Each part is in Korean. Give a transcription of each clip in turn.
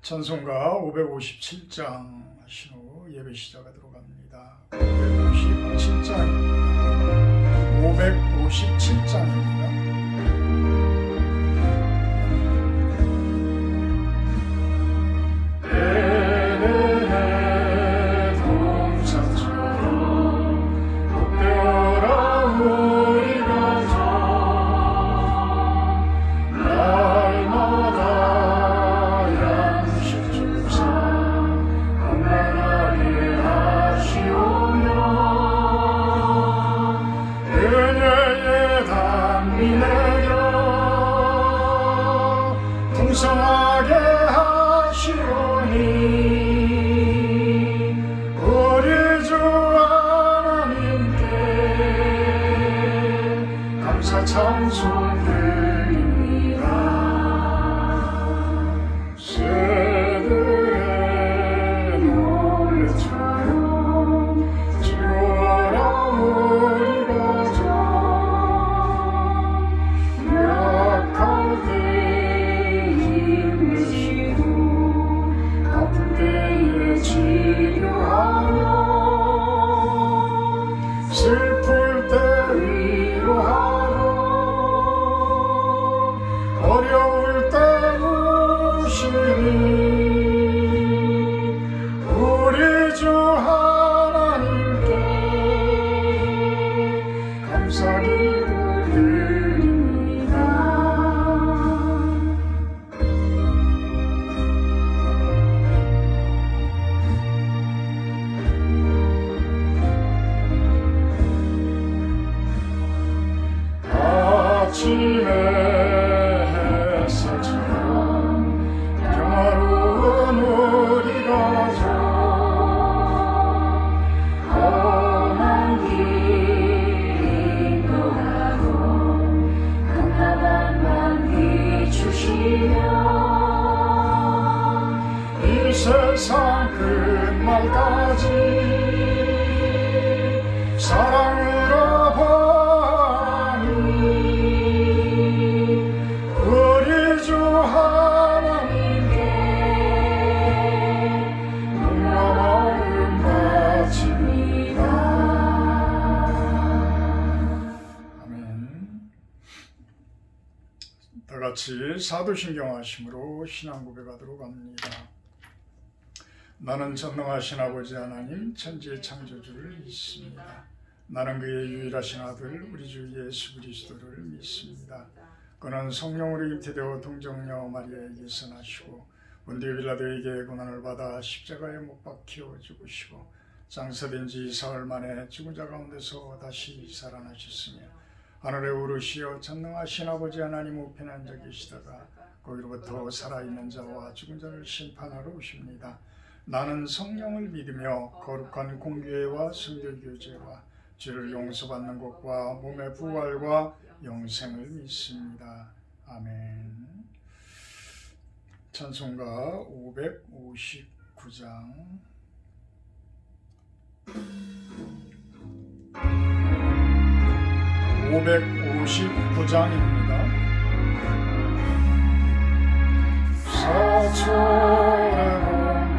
찬송가 557장 하신 후 예배 시작하도록 합니다. 557장입니다. 557장입니다. 풍성하게 하시오니 우리 주 하나님께 감사 찬송 드립니다. 새들의 노래처럼 즐거워라 우리 가족 약할 때 치료하며 슬플 때 위로하며 어려울 때 우시니 우리 주 하나님께 감사기도 드립니다. 아침의 햇살처럼 평화로운 우리 가족 험한 길 인도하고 감사함만 비추시며 이 세상 끝날까지 사랑으로 다같이 사도신경 하심으로 신앙 고백하도록 합니다. 나는 전능하신 아버지 하나님 천지의 창조주를 믿습니다. 나는 그의 유일하신 아들 우리 주 예수 그리스도를 믿습니다. 그는 성령으로 잉태되어 동정녀 마리아에게서 나시고 본디오 빌라도에게 고난을 받아 십자가에 못 박혀 죽으시고 장사된 지 사흘 만에 죽은 자 가운데서 다시 살아나셨으며 하늘에 오르시어 전능하신 아버지 하나님 우편에 앉아 계시다가 거기로부터 살아있는 자와 죽은 자를 심판하러 오십니다. 나는 성령을 믿으며 거룩한 공교회와 성결교제와 죄를 용서받는 것과 몸의 부활과 영생을 믿습니다. 아멘. 찬송가 559장 서초의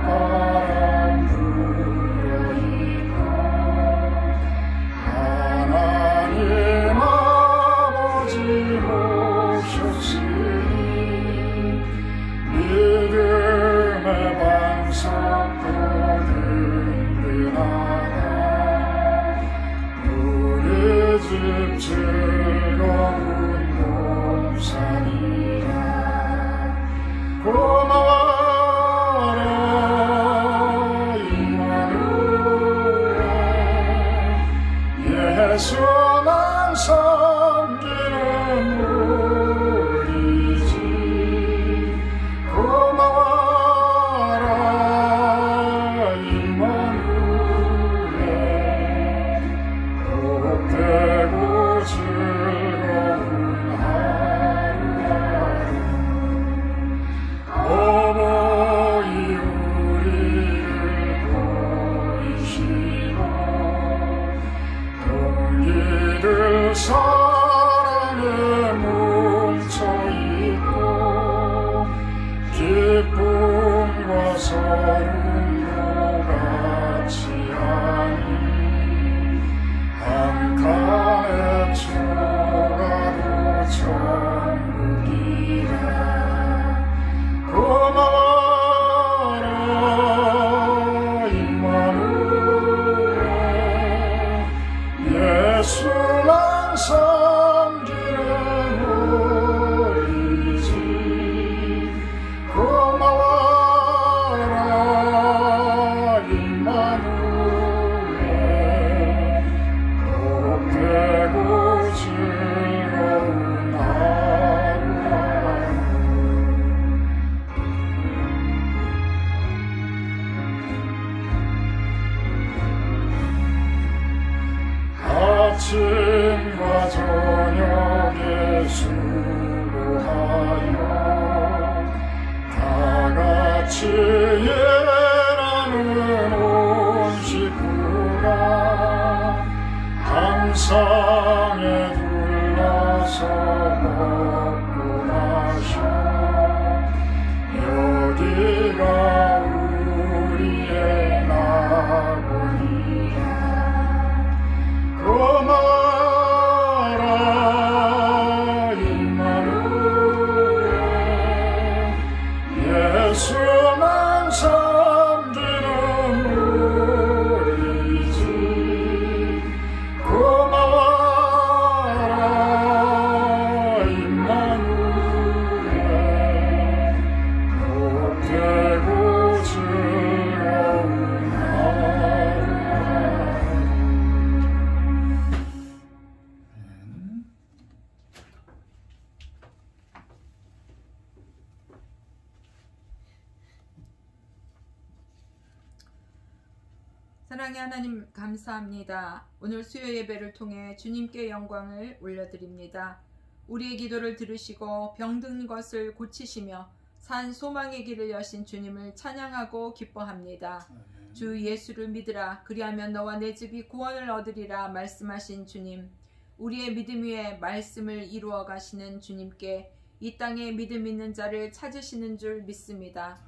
봄바람 불어있고 하나님 아버지 모셨으니 믿음의 반석도 든든하다 우리 집 즐거운 몸살이라 고마워라 수고하여 다같이 예라는 온 식구가 감상에 둘러서 먹고 마셔 여기가 우리의 나고니라 고마라 임마누엘 예수만 섬기는 우리지 고마워라 임마누엘 복되고 즐거운 하루가 사랑의 하나님 감사합니다. 오늘 수요 예배를 통해 주님께 영광을 올려드립니다. 우리의 기도를 들으시고 병든 것을 고치시며 산 소망의 길을 여신 주님을 찬양하고 기뻐합니다. 주 예수를 믿으라 그리하면 너와 내 집이 구원을 얻으리라 말씀하신 주님, 우리의 믿음 위에 말씀을 이루어 가시는 주님께 이 땅에 믿음 있는 자를 찾으시는 줄 믿습니다.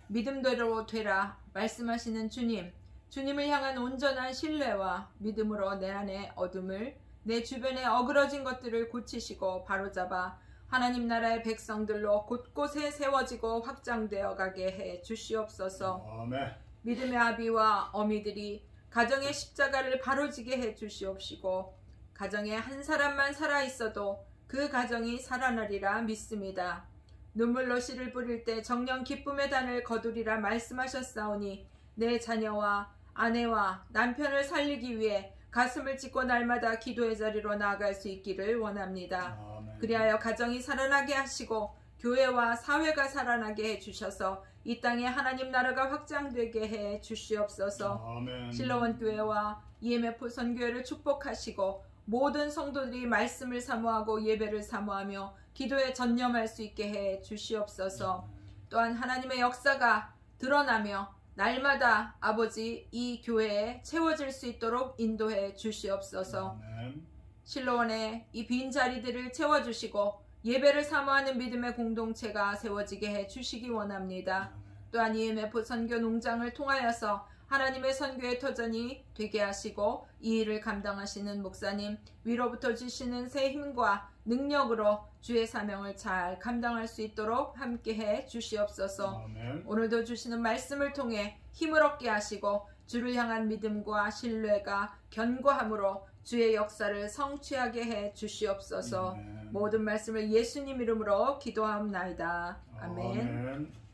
믿음대로 되라 말씀하시는 주님, 주님을 향한 온전한 신뢰와 믿음으로 내 안의 어둠을, 내 주변에 어그러진 것들을 고치시고 바로잡아 하나님 나라의 백성들로 곳곳에 세워지고 확장되어 가게 해 주시옵소서. 아멘. 믿음의 아비와 어미들이 가정의 십자가를 바로지게 해 주시옵시고 가정에 한 사람만 살아있어도 그 가정이 살아나리라 믿습니다. 눈물로 씨를 뿌릴 때 정녕 기쁨의 단을 거두리라 말씀하셨사오니 내 자녀와 아내와 남편을 살리기 위해 가슴을 찢고 날마다 기도의 자리로 나아갈 수 있기를 원합니다. 아멘. 그리하여 가정이 살아나게 하시고 교회와 사회가 살아나게 해주셔서 이 땅에 하나님 나라가 확장되게 해 주시옵소서. 아멘. 실로원 교회와 EMF 선교회를 축복하시고 모든 성도들이 말씀을 사모하고 예배를 사모하며 기도에 전념할 수 있게 해 주시옵소서. 또한 하나님의 역사가 드러나며 날마다 아버지 이 교회에 채워질 수 있도록 인도해 주시옵소서. 아멘. 실로원의 이 빈자리들을 채워주시고 예배를 사모하는 믿음의 공동체가 세워지게 해 주시기 원합니다. 또한 EMF 선교 농장을 통하여서 하나님의 선교의 터전이 되게 하시고 이 일을 감당하시는 목사님, 위로부터 주시는 새 힘과 능력으로 주의 사명을 잘 감당할 수 있도록 함께해 주시옵소서. 아멘. 오늘도 주시는 말씀을 통해 힘을 얻게 하시고 주를 향한 믿음과 신뢰가 견고함으로 주의 역사를 성취하게 해 주시옵소서. 아멘. 모든 말씀을 예수님 이름으로 기도하옵나이다. 아멘. 아멘.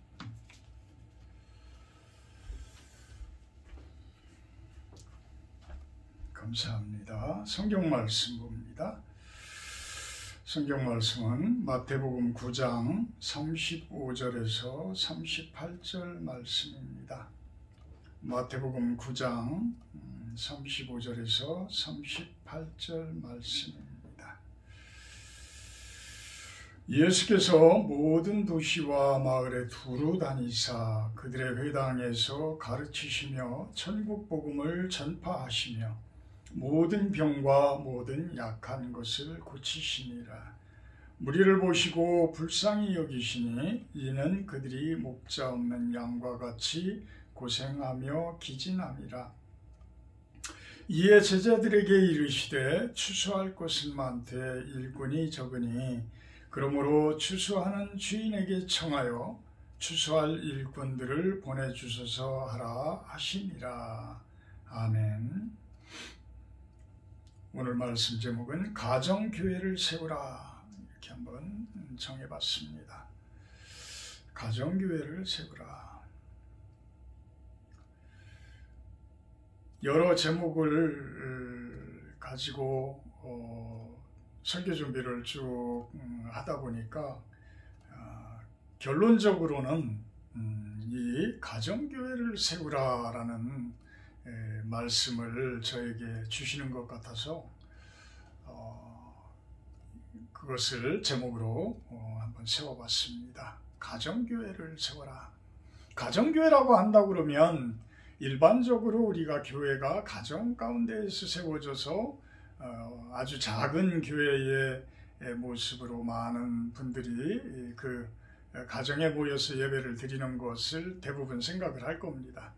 감사합니다. 성경 말씀 봅니다. 성경 말씀은 마태복음 9장 35절에서 38절 말씀입니다. 마태복음 9장 35절에서 38절 말씀입니다. 예수께서 모든 도시와 마을에 두루 다니사 그들의 회당에서 가르치시며 천국 복음을 전파하시며 모든 병과 모든 약한 것을 고치시니라. 무리를 보시고 불쌍히 여기시니 이는 그들이 목자 없는 양과 같이 고생하며 기진함이라. 이에 제자들에게 이르시되 추수할 것은 많되 일꾼이 적으니 그러므로 추수하는 주인에게 청하여 추수할 일꾼들을 보내주소서 하라 하시니라. 아멘. 오늘 말씀 제목은 가정교회를 세우라, 이렇게 한번 정해봤습니다. 가정교회를 세우라. 여러 제목을 가지고 설교 준비를 쭉 하다 보니까 결론적으로는 이 가정교회를 세우라라는 말씀을 저에게 주시는 것 같아서 그것을 제목으로 한번 세워봤습니다. 가정교회를 세워라. 가정교회라고 한다고 그러면 일반적으로 우리가 교회가 가정 가운데에서 세워져서 아주 작은 교회의 모습으로 많은 분들이 그 가정에 모여서 예배를 드리는 것을 대부분 생각을 할 겁니다.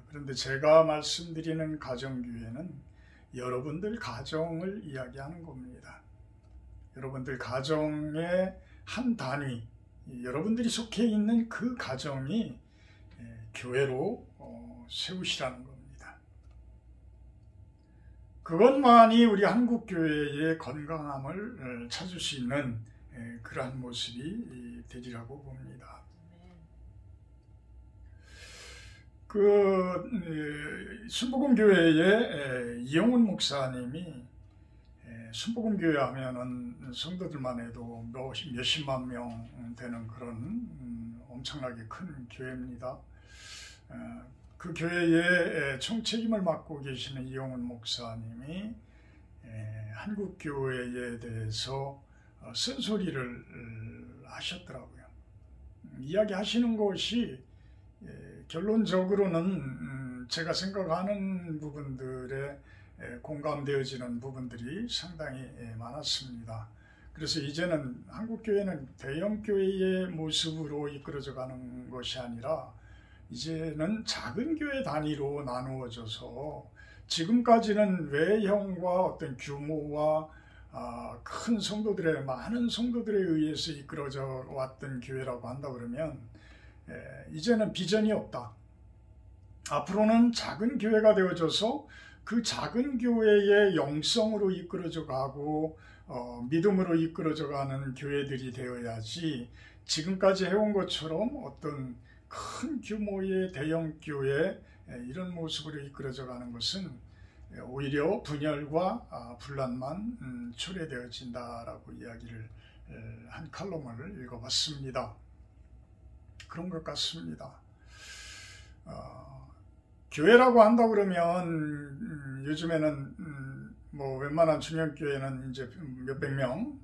그런데 제가 말씀드리는 가정교회는 여러분들 가정을 이야기하는 겁니다. 여러분들 가정의 한 단위, 여러분들이 속해 있는 그 가정이 교회로 세우시라는 겁니다. 그것만이 우리 한국교회의 건강함을 찾을 수 있는 그러한 모습이 되리라고 봅니다. 순복음교회의 이영훈 목사님이 순복음교회 하면은 성도들만 해도 몇십만 명 되는 그런 엄청나게 큰 교회입니다. 그 교회의 총책임을 맡고 계시는 이영훈 목사님이 한국교회에 대해서 쓴소리를 하셨더라고요. 이야기하시는 것이 결론적으로는 제가 생각하는 부분들에 공감되어지는 부분들이 상당히 많았습니다. 그래서 이제는 한국교회는 대형교회의 모습으로 이끌어져 가는 것이 아니라 이제는 작은 교회 단위로 나누어져서 지금까지는 외형과 어떤 규모와 큰 성도들의 많은 성도들에 의해서 이끌어져 왔던 교회라고 한다 그러면 이제는 비전이 없다. 앞으로는 작은 교회가 되어져서 그 작은 교회의 영성으로 이끌어져 가고 믿음으로 이끌어져 가는 교회들이 되어야지 지금까지 해온 것처럼 어떤 큰 규모의 대형 교회 이런 모습으로 이끌어져 가는 것은 오히려 분열과 분란만 초래되어진다라고 이야기를 한 칼럼을 읽어봤습니다. 그런 것 같습니다. 교회라고 한다 그러면 요즘에는 뭐 웬만한 중형교회는 이제 몇백 명,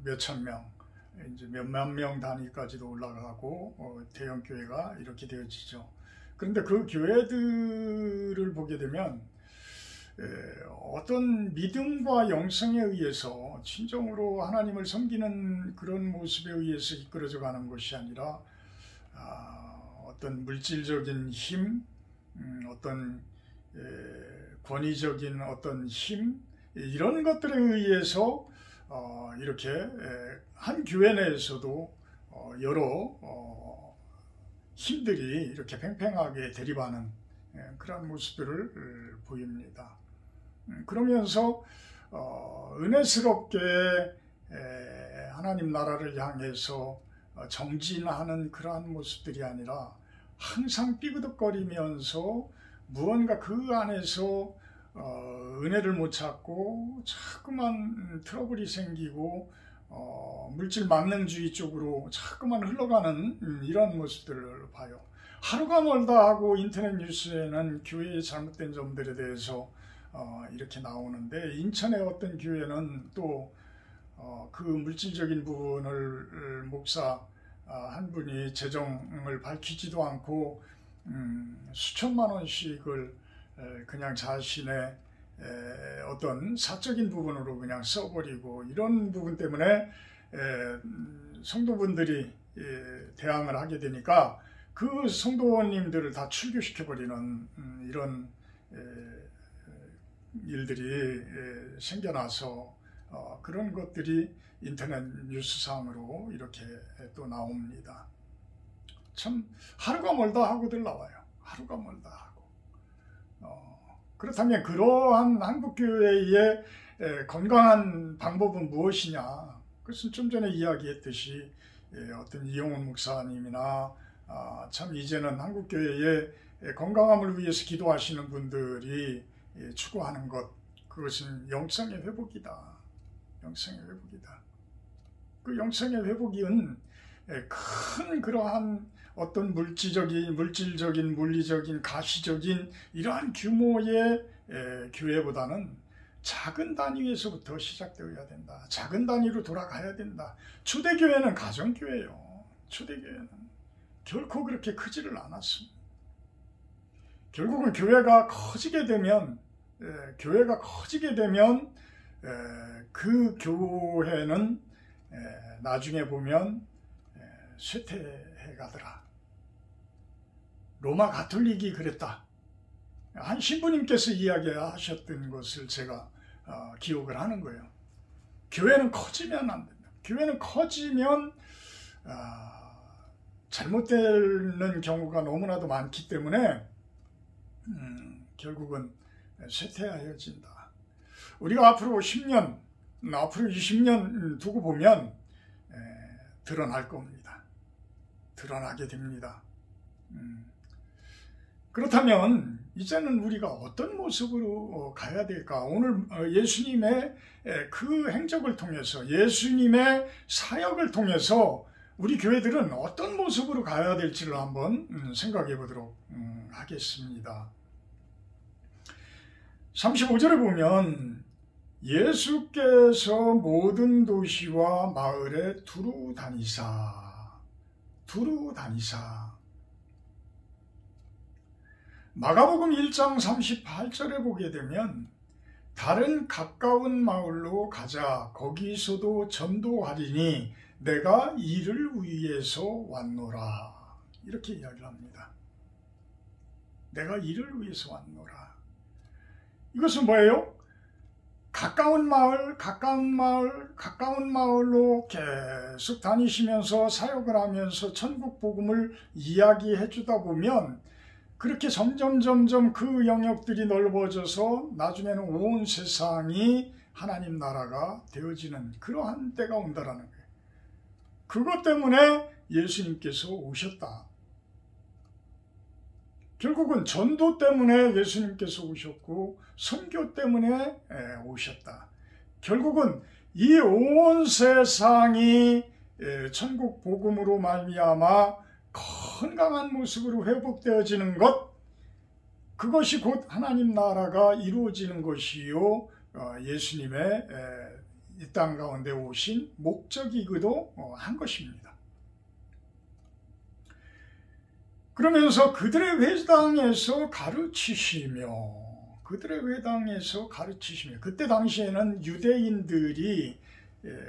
몇천 명, 이제 몇만 명 단위까지도 올라가고 대형 교회가 이렇게 되어지죠. 그런데 그 교회들을 보게 되면 어떤 믿음과 영성에 의해서 진정으로 하나님을 섬기는 그런 모습에 의해서 이끌어져 가는 것이 아니라 어떤 물질적인 힘, 어떤 권위적인 어떤 힘 이런 것들에 의해서 이렇게 한 교회 내에서도 여러 힘들이 이렇게 팽팽하게 대립하는 그런 모습들을 보입니다. 그러면서 은혜스럽게 하나님 나라를 향해서 정진하는 그러한 모습들이 아니라 항상 삐그덕거리면서 무언가 그 안에서 은혜를 못 찾고 자꾸만 트러블이 생기고 물질 만능주의 쪽으로 자꾸만 흘러가는 이런 모습들을 봐요. 하루가 멀다 하고 인터넷 뉴스에는 교회의 잘못된 점들에 대해서 이렇게 나오는데 인천의 어떤 교회는 또 그 물질적인 부분을 목사 한 분이 재정을 밝히지도 않고 수천만 원씩을 그냥 자신의 어떤 사적인 부분으로 그냥 써버리고 이런 부분 때문에 성도분들이 대항을 하게 되니까 그 성도님들을 다 출교시켜버리는 이런 일들이 생겨나서 그런 것들이 인터넷 뉴스상으로 이렇게 또 나옵니다. 참 하루가 멀다 하고들 나와요. 하루가 멀다 하고. 그렇다면 그러한 한국교회의 건강한 방법은 무엇이냐? 그것은 좀 전에 이야기했듯이 어떤 이영훈 목사님이나 참 이제는 한국교회의 건강함을 위해서 기도하시는 분들이 추구하는 것, 그것은 영성의 회복이다. 영성의 회복이다. 그 영성의 회복은 큰 그러한 어떤 물질적인, 물리적인, 가시적인 이러한 규모의 교회보다는 작은 단위에서부터 시작되어야 된다. 작은 단위로 돌아가야 된다. 초대교회는 가정교회예요. 초대교회는 결코 그렇게 크지를 않았습니다. 결국은 교회가 커지게 되면 그 교회는 나중에 보면 쇠퇴해 가더라. 로마 가톨릭이 그랬다. 한 신부님께서 이야기하셨던 것을 제가 기억을 하는 거예요. 교회는 커지면 안 된다. 교회는 커지면 잘못되는 경우가 너무나도 많기 때문에 결국은 쇠퇴하여진다. 우리가 앞으로 10년, 앞으로 20년 두고 보면 드러날 겁니다. 드러나게 됩니다. 그렇다면 이제는 우리가 어떤 모습으로 가야 될까? 오늘 예수님의 그 행적을 통해서, 예수님의 사역을 통해서 우리 교회들은 어떤 모습으로 가야 될지를 한번 생각해 보도록 하겠습니다. 35절에 보면 예수께서 모든 도시와 마을에 두루 다니사. 마가복음 1장 38절에 보게 되면 다른 가까운 마을로 가자. 거기서도 전도하리니 내가 이를 위해서 왔노라. 이렇게 이야기를 합니다. 내가 이를 위해서 왔노라. 이것은 뭐예요? 가까운 마을로 계속 다니시면서 사역을 하면서 천국 복음을 이야기해 주다 보면 그렇게 점점 그 영역들이 넓어져서 나중에는 온 세상이 하나님 나라가 되어지는 그러한 때가 온다라는 거예요. 그것 때문에 예수님께서 오셨다. 결국은 전도 때문에 예수님께서 오셨고 선교 때문에 오셨다. 결국은 이 온 세상이 천국 복음으로 말미암아 건강한 모습으로 회복되어지는 것, 그것이 곧 하나님 나라가 이루어지는 것이요 예수님의 이 땅 가운데 오신 목적이기도 한 것입니다. 그러면서 그들의 회당에서 가르치시며 그때 당시에는 유대인들이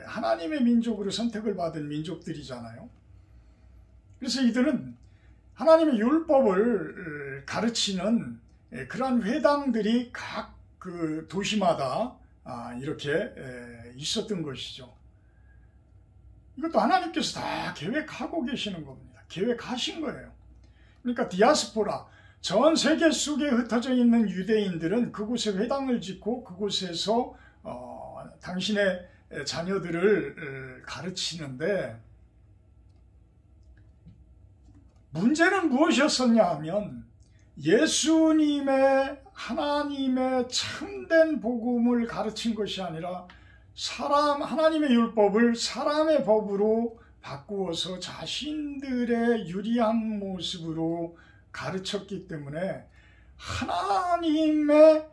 하나님의 민족으로 선택을 받은 민족들이잖아요. 그래서 이들은 하나님의 율법을 가르치는 그러한 회당들이 각 그 도시마다 이렇게 있었던 것이죠. 이것도 하나님께서 다 계획하고 계시는 겁니다. 계획하신 거예요. 그러니까 디아스포라, 전 세계 속에 흩어져 있는 유대인들은 그곳에 회당을 짓고 그곳에서 당신의 자녀들을 가르치는데, 문제는 무엇이었었냐 하면 예수님의 하나님의 참된 복음을 가르친 것이 아니라 하나님의 율법을 사람의 법으로 바꾸어서 자신들의 유리한 모습으로 가르쳤기 때문에 하나님의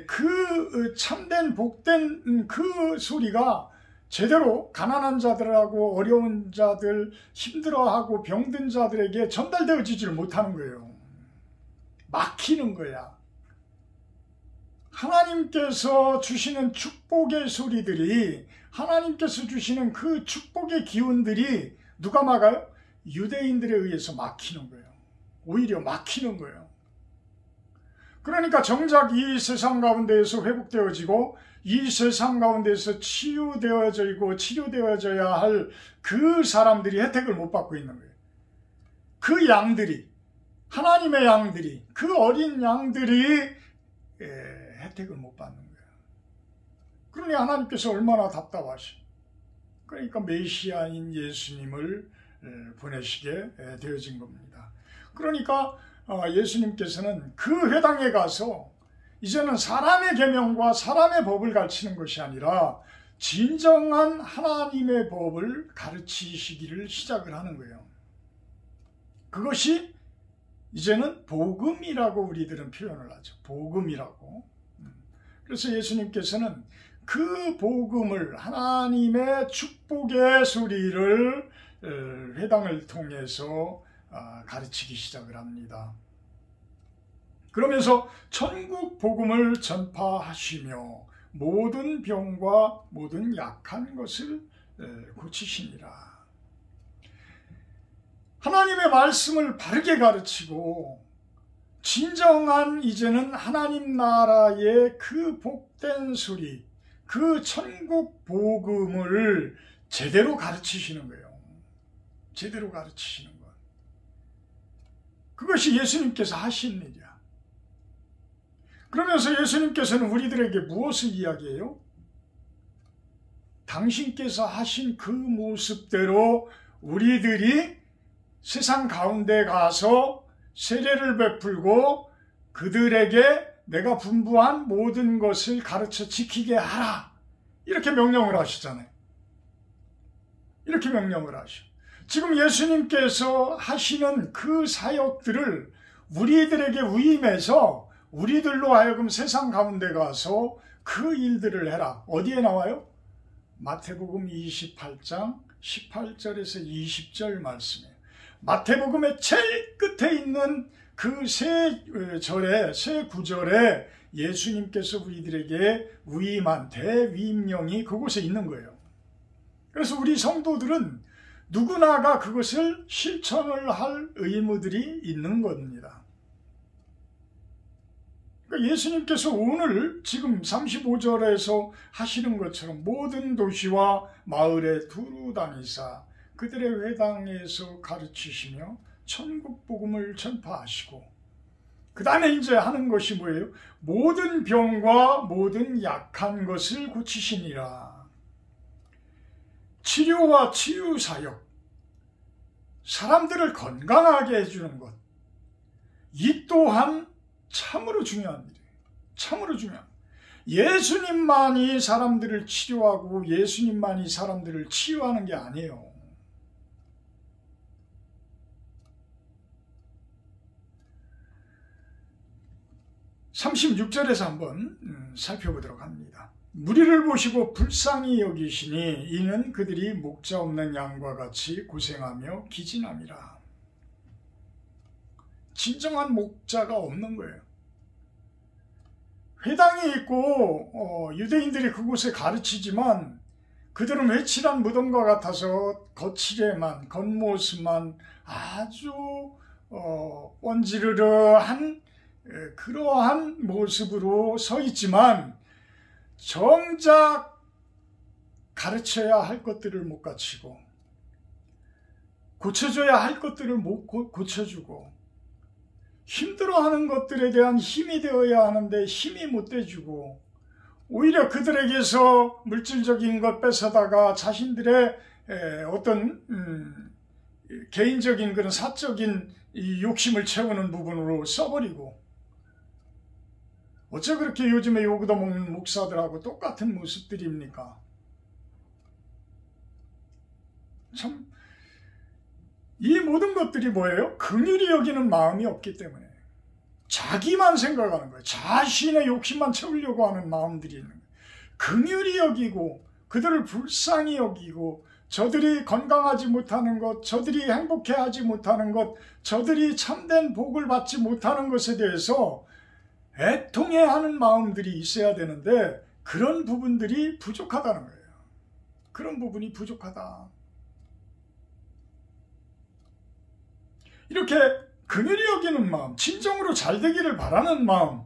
그 참된 복된 그 소리가 제대로 가난한 자들하고 어려운 자들, 힘들어하고 병든 자들에게 전달되어지지를 못하는 거예요. 막히는 거야. 하나님께서 주시는 축복의 소리들이, 하나님께서 주시는 그 축복의 기운들이 누가 막아요? 유대인들에 의해서 막히는 거예요. 오히려 막히는 거예요. 그러니까 정작 이 세상 가운데에서 회복되어지고 이 세상 가운데에서 치료되어져야 할 그 사람들이 혜택을 못 받고 있는 거예요. 그 양들이, 하나님의 양들이, 그 어린 양들이 혜택을 못 받는 거예요. 그러니 하나님께서 얼마나 답답하시오. 그러니까 메시아인 예수님을 보내시게 되어진 겁니다. 그러니까 예수님께서는 그 회당에 가서 이제는 사람의 계명과 사람의 법을 가르치는 것이 아니라 진정한 하나님의 법을 가르치시기를 시작을 하는 거예요. 그것이 이제는 복음이라고 우리들은 표현을 하죠. 복음이라고. 그래서 예수님께서는 그 복음을, 하나님의 축복의 소리를 회당을 통해서 가르치기 시작을 합니다. 그러면서 천국 복음을 전파하시며 모든 병과 모든 약한 것을 고치시니라. 하나님의 말씀을 바르게 가르치고 진정한 이제는 하나님 나라의 그 복된 소리, 그 천국 복음을 제대로 가르치시는 거예요. 제대로 가르치시는 것. 그것이 예수님께서 하신 일이야. 그러면서 예수님께서는 우리들에게 무엇을 이야기해요? 당신께서 하신 그 모습대로 우리들이 세상 가운데 가서 세례를 베풀고 그들에게 내가 분부한 모든 것을 가르쳐 지키게 하라. 이렇게 명령을 하시잖아요. 이렇게 명령을 하셔. 지금 예수님께서 하시는 그 사역들을 우리들에게 위임해서 우리들로 하여금 세상 가운데 가서 그 일들을 해라. 어디에 나와요? 마태복음 28장 18절에서 20절 말씀이에요. 마태복음의 제일 끝에 있는 그 세 구절에 예수님께서 우리들에게 위임한 대위임령이 그곳에 있는 거예요. 그래서 우리 성도들은 누구나가 그것을 실천을 할 의무들이 있는 겁니다. 그러니까 예수님께서 오늘 지금 35절에서 하시는 것처럼 모든 도시와 마을에 두루 다니사 그들의 회당에서 가르치시며 천국 복음을 전파하시고, 그 다음에 이제 하는 것이 뭐예요? 모든 병과 모든 약한 것을 고치시니라. 치료와 치유 사역, 사람들을 건강하게 해주는 것, 이 또한 참으로 중요한 일이에요. 참으로 중요한. 예수님만이 사람들을 치료하고 예수님만이 사람들을 치유하는 게 아니에요. (36절에서) 한번 살펴보도록 합니다. 무리를 보시고 불쌍히 여기시니 이는 그들이 목자 없는 양과 같이 고생하며 기진함이라. 진정한 목자가 없는 거예요. 회당이 있고 유대인들이 그곳에 가르치지만 그들은 회칠한 무덤과 같아서 거칠에만, 겉모습만 아주 번지르르한 그러한 모습으로 서 있지만 정작 가르쳐야 할 것들을 못 가르치고 고쳐줘야 할 것들을 못 고쳐주고 힘들어하는 것들에 대한 힘이 되어야 하는데 힘이 못 돼주고 오히려 그들에게서 물질적인 것 뺏어다가 자신들의 어떤 개인적인 그런 사적인 이 욕심을 채우는 부분으로 써버리고, 어째 그렇게 요즘에 요구도 먹는 목사들하고 똑같은 모습들입니까? 참, 이 모든 것들이 뭐예요? 긍휼히 여기는 마음이 없기 때문에 자기만 생각하는 거예요. 자신의 욕심만 채우려고 하는 마음들이 있는 거예요. 긍휼히 여기고 그들을 불쌍히 여기고 저들이 건강하지 못하는 것, 저들이 행복해하지 못하는 것, 저들이 참된 복을 받지 못하는 것에 대해서 애통해하는 마음들이 있어야 되는데 그런 부분들이 부족하다는 거예요. 그런 부분이 부족하다. 이렇게 긍휼히 여기는 마음, 진정으로 잘 되기를 바라는 마음,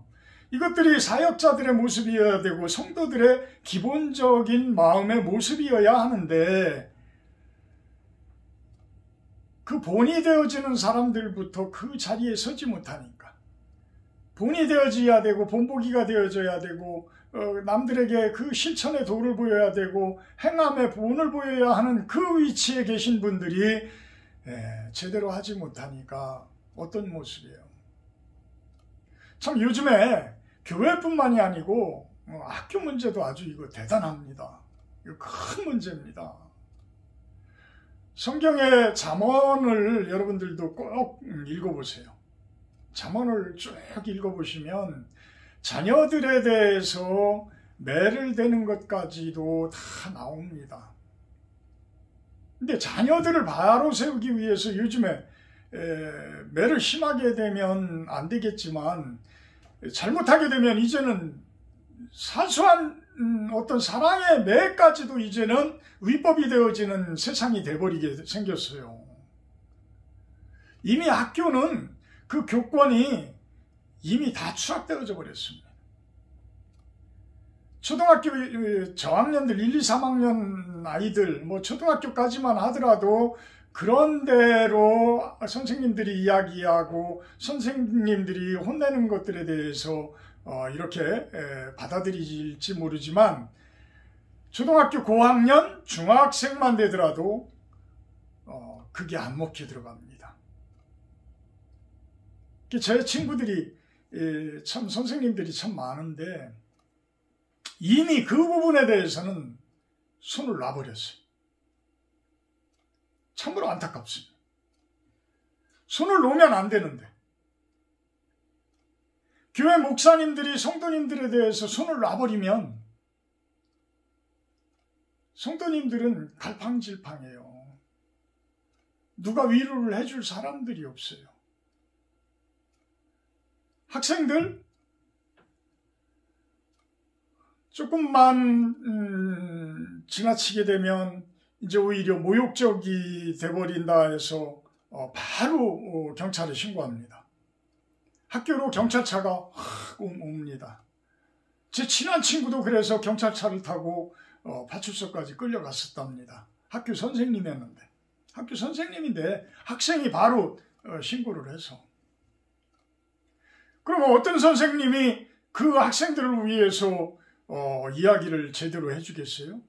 이것들이 사역자들의 모습이어야 되고 성도들의 기본적인 마음의 모습이어야 하는데 그 본이 되어지는 사람들부터 그 자리에 서지 못하니까, 본이 되어져야 되고 본보기가 되어져야 되고 남들에게 그 실천의 도를 보여야 되고 행함의 본을 보여야 하는 그 위치에 계신 분들이 제대로 하지 못하니까 어떤 모습이에요? 참 요즘에 교회뿐만이 아니고 학교 문제도 아주 이거 대단합니다. 이거 큰 문제입니다. 성경의 잠언을 여러분들도 꼭 읽어보세요. 잠언을 쭉 읽어보시면 자녀들에 대해서 매를 대는 것까지도 다 나옵니다. 근데 자녀들을 바로 세우기 위해서 요즘에 매를 심하게 되면 안 되겠지만 잘못하게 되면 이제는 사소한 어떤 사랑의 매까지도 이제는 위법이 되어지는 세상이 돼버리게 생겼어요. 이미 학교는 그 교권이 이미 다 추락되어져 버렸습니다. 초등학교 저학년들 1, 2, 3학년 아이들 뭐 초등학교까지만 하더라도 그런 대로 선생님들이 이야기하고 선생님들이 혼내는 것들에 대해서 이렇게 받아들일지 모르지만 초등학교 고학년 중학생만 되더라도 그게 안 먹혀 들어갑니다. 제 친구들이 참 선생님들이 참 많은데 이미 그 부분에 대해서는 손을 놔버렸어요. 참으로 안타깝습니다. 손을 놓으면 안 되는데 교회 목사님들이 성도님들에 대해서 손을 놔버리면 성도님들은 갈팡질팡해요. 누가 위로를 해줄 사람들이 없어요. 학생들 조금만 지나치게 되면 이제 오히려 모욕적이 돼버린다 해서 바로 경찰에 신고합니다. 학교로 경찰차가 옵니다. 제 친한 친구도 그래서 경찰차를 타고 파출소까지 끌려갔었답니다. 학교 선생님이었는데 학교 선생님인데 학생이 바로 신고를 해서 그러면 어떤 선생님이 그 학생들을 위해서 이야기를 제대로 해주겠어요?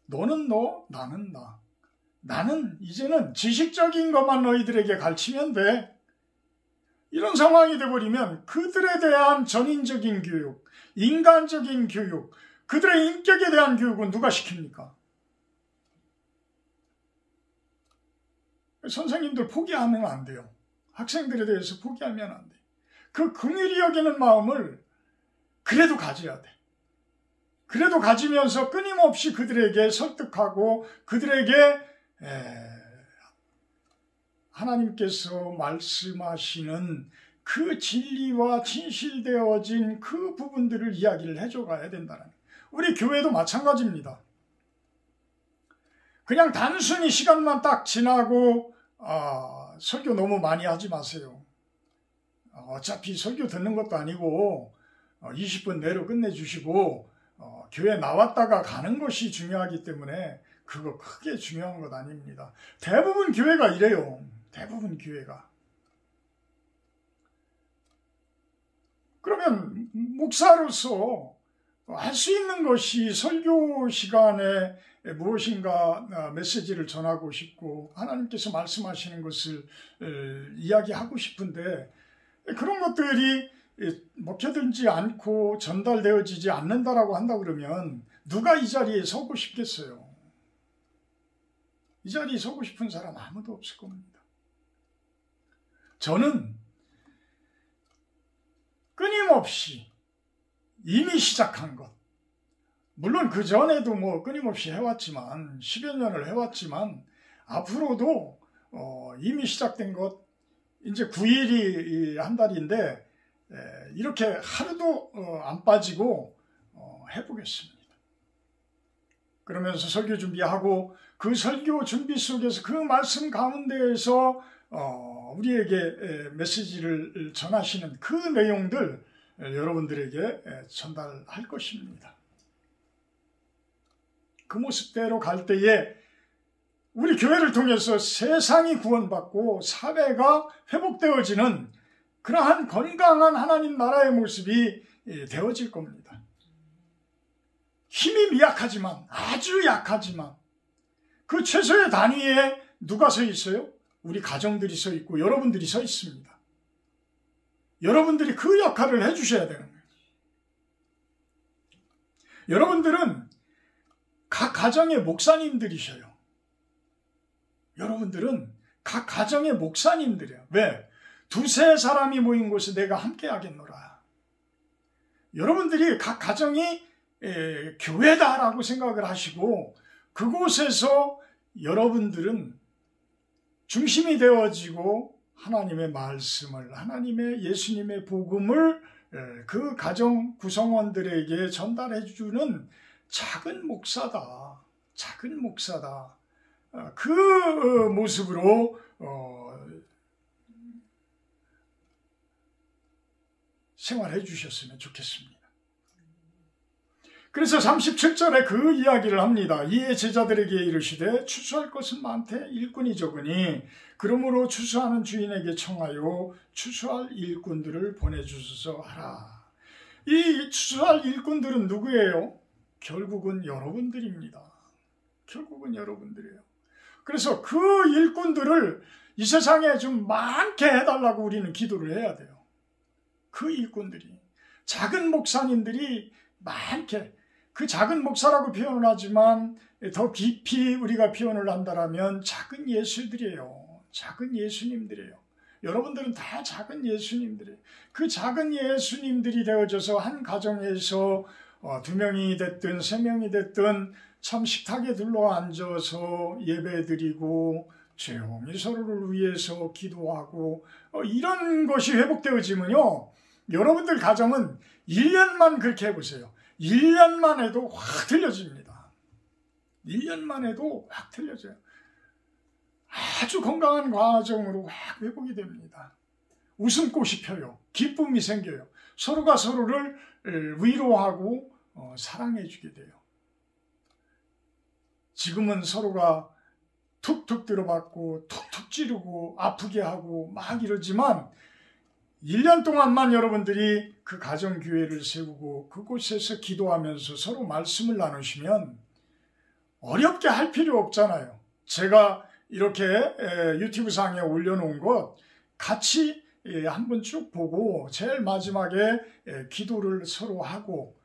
너는 너, 나는 나. 나는 이제는 지식적인 것만 너희들에게 가르치면 돼. 이런 상황이 돼버리면 그들에 대한 전인적인 교육, 인간적인 교육, 그들의 인격에 대한 교육은 누가 시킵니까? 선생님들 포기하면 안 돼요. 학생들에 대해서 포기하면 안 돼. 그 긍휼히 여기는 마음을 그래도 가져야 돼. 그래도 가지면서 끊임없이 그들에게 설득하고 그들에게 하나님께서 말씀하시는 그 진리와 진실되어진 그 부분들을 이야기를 해줘 가야 된다는 거예요. 우리 교회도 마찬가지입니다. 그냥 단순히 시간만 딱 지나고 설교 너무 많이 하지 마세요. 어차피 설교 듣는 것도 아니고 20분 내로 끝내주시고 교회 나왔다가 가는 것이 중요하기 때문에 그거 크게 중요한 것 아닙니다. 대부분 교회가 이래요. 대부분 교회가. 그러면 목사로서 할 수 있는 것이 설교 시간에 무엇인가 메시지를 전하고 싶고 하나님께서 말씀하시는 것을 이야기하고 싶은데 그런 것들이 먹혀들지 않고 전달되어지지 않는다라고 한다 그러면 누가 이 자리에 서고 싶겠어요? 이 자리에 서고 싶은 사람 아무도 없을 겁니다. 저는 끊임없이 이미 시작한 것, 물론 그 전에도 뭐 끊임없이 해왔지만 10여 년을 해왔지만 앞으로도 이미 시작된 것 이제 9일이 한 달인데 이렇게 하루도 안 빠지고 해보겠습니다. 그러면서 설교 준비하고 그 설교 준비 속에서 그 말씀 가운데에서 우리에게 메시지를 전하시는 그 내용들 여러분들에게 전달할 것입니다. 그 모습대로 갈 때에 우리 교회를 통해서 세상이 구원받고 사회가 회복되어지는 그러한 건강한 하나님 나라의 모습이 되어질 겁니다. 힘이 미약하지만 아주 약하지만 그 최소의 단위에 누가 서 있어요? 우리 가정들이 서 있고 여러분들이 서 있습니다. 여러분들이 그 역할을 해주셔야 되는 거예요. 여러분들은 각 가정의 목사님들이셔요. 여러분들은 각 가정의 목사님들이에요. 왜? 두세 사람이 모인 곳에 내가 함께 하겠노라. 여러분들이 각 가정이 교회다라고 생각을 하시고 그곳에서 여러분들은 중심이 되어지고 하나님의 말씀을, 하나님의 예수님의 복음을 그 가정 구성원들에게 전달해 주는 작은 목사다. 작은 목사다. 그 모습으로 생활해 주셨으면 좋겠습니다. 그래서 37절에 그 이야기를 합니다. 이에 제자들에게 이르시되 추수할 것은 많되 일꾼이 적으니 그러므로 추수하는 주인에게 청하여 추수할 일꾼들을 보내주소서 하라. 이 추수할 일꾼들은 누구예요? 결국은 여러분들입니다. 결국은 여러분들이에요. 그래서 그 일꾼들을 이 세상에 좀 많게 해달라고 우리는 기도를 해야 돼요. 그 일꾼들이, 작은 목사님들이 많게, 그 작은 목사라고 표현을 하지만 더 깊이 우리가 표현을 한다면 작은 예수들이에요. 작은 예수님들이에요. 여러분들은 다 작은 예수님들이에요. 그 작은 예수님들이 되어져서 한 가정에서 2명이 됐든 3명이 됐든 참 식탁에 둘러앉아서 예배드리고 조용히 서로를 위해서 기도하고 이런 것이 회복되어지면요, 여러분들 가정은 1년만 그렇게 해보세요. 1년만 해도 확 틀려집니다. 1년만 해도 확 틀려져요. 아주 건강한 과정으로 확 회복이 됩니다. 웃음꽃이 펴요. 기쁨이 생겨요. 서로가 서로를 위로하고 사랑해주게 돼요. 지금은 서로가 툭툭 들어받고 툭툭 찌르고 아프게 하고 막 이러지만 1년 동안만 여러분들이 그 가정교회를 세우고 그곳에서 기도하면서 서로 말씀을 나누시면 어렵게 할 필요 없잖아요. 제가 이렇게 유튜브 상에 올려놓은 것 같이 한번 쭉 보고 제일 마지막에 기도를 서로 하고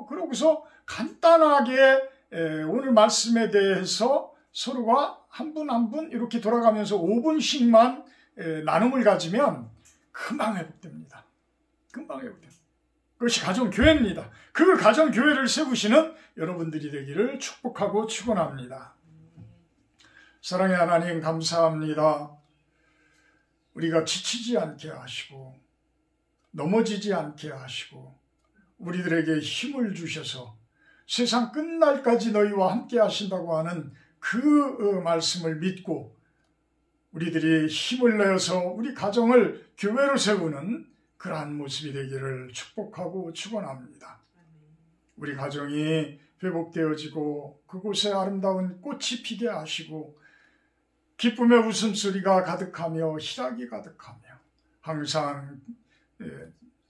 그러고서 간단하게 오늘 말씀에 대해서 서로가 한 분 한 분 이렇게 돌아가면서 5분씩만 나눔을 가지면 금방 회복됩니다. 금방 회복됩니다. 그것이 가정교회입니다. 그 가정교회를 세우시는 여러분들이 되기를 축복하고 축원합니다. 사랑의 하나님 감사합니다. 우리가 지치지 않게 하시고 넘어지지 않게 하시고 우리들에게 힘을 주셔서 세상 끝날까지 너희와 함께 하신다고 하는 그 말씀을 믿고 우리들이 힘을 내어서 우리 가정을 교회로 세우는 그러한 모습이 되기를 축복하고 축원합니다. 우리 가정이 회복되어지고 그곳에 아름다운 꽃이 피게 하시고 기쁨의 웃음소리가 가득하며 희락이 가득하며 항상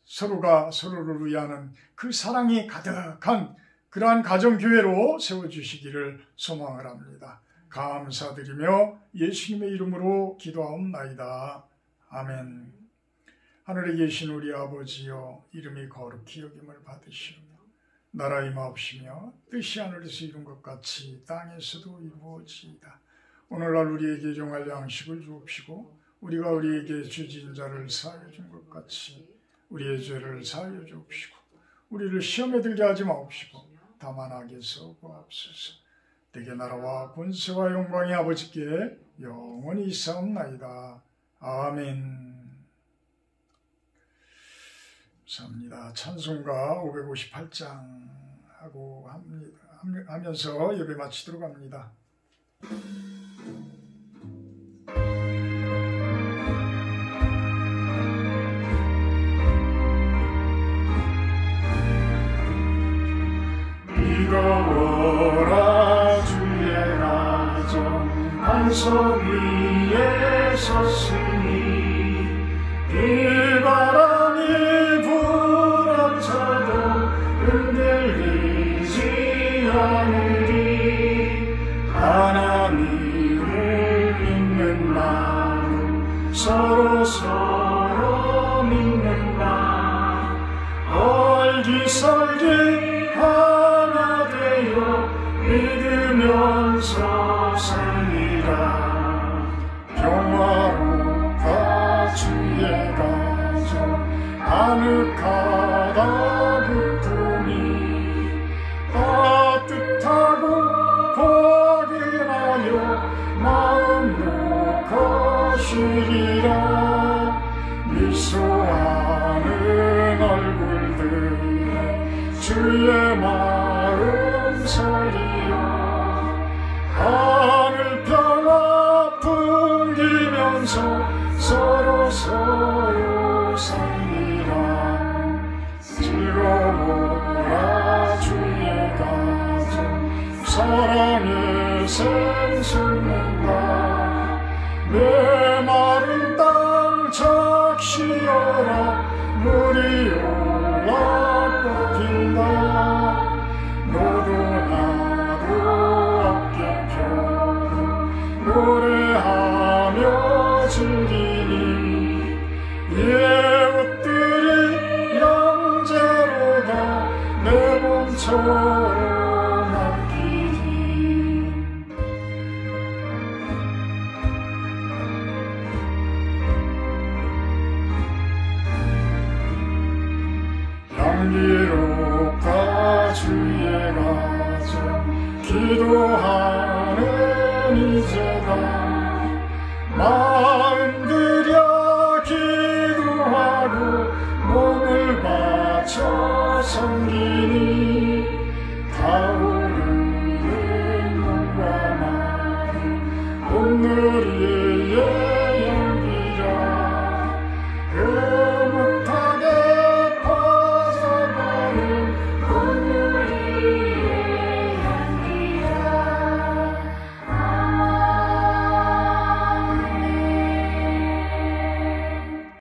서로가 서로를 위하는 그 사랑이 가득한 그러한 가정교회로 세워주시기를 소망을 합니다. 감사드리며 예수님의 이름으로 기도하옵나이다. 아멘. 하늘에 계신 우리 아버지여, 이름이 거룩히 여김을 받으시오며 나라 임하옵시며 뜻이 하늘에서 이룬 것 같이 땅에서도 이루어지이다. 오늘날 우리에게 종할 양식을 주옵시고 우리가 우리에게 죄진 자를 사하여 준 것 같이 우리의 죄를 사하여 주옵시고 우리를 시험에 들게 하지 마옵시고 다만 악에서 구하옵소서. 내게 나라와 권세와 영광이 아버지께 영원히 있사옵나이다. 아멘. 감사합니다. 찬송가 558장 하고 하면서 예배 마치도록 합니다. 즐거워라 주의 가정 반석 위에 섰으니 비바람이 불어쳐도 흔들리지 않으리. 하나님을 믿는 마음 서로 믿는 마음 얼기설기 하나 되어 믿으면서 살리라. 평화롭다 주의 드리라. 미소하는 얼굴들에 주의 마음 서리여. 하늘 평화 풍기면서 서로 살리라. 즐거워라 주의 가정 사랑의 샘솟는다. 메마른 땅 착시어라. 물이 올라 꽃핀다. 너도 나도 함께 펴고 노래하며 즐기니 예웃들이 영재로다. 내 몸처럼 아끼리. 향기롭다 주의 가정 기도하는 이제다. 마음 들여 기도하고 몸을 바쳐 섬기니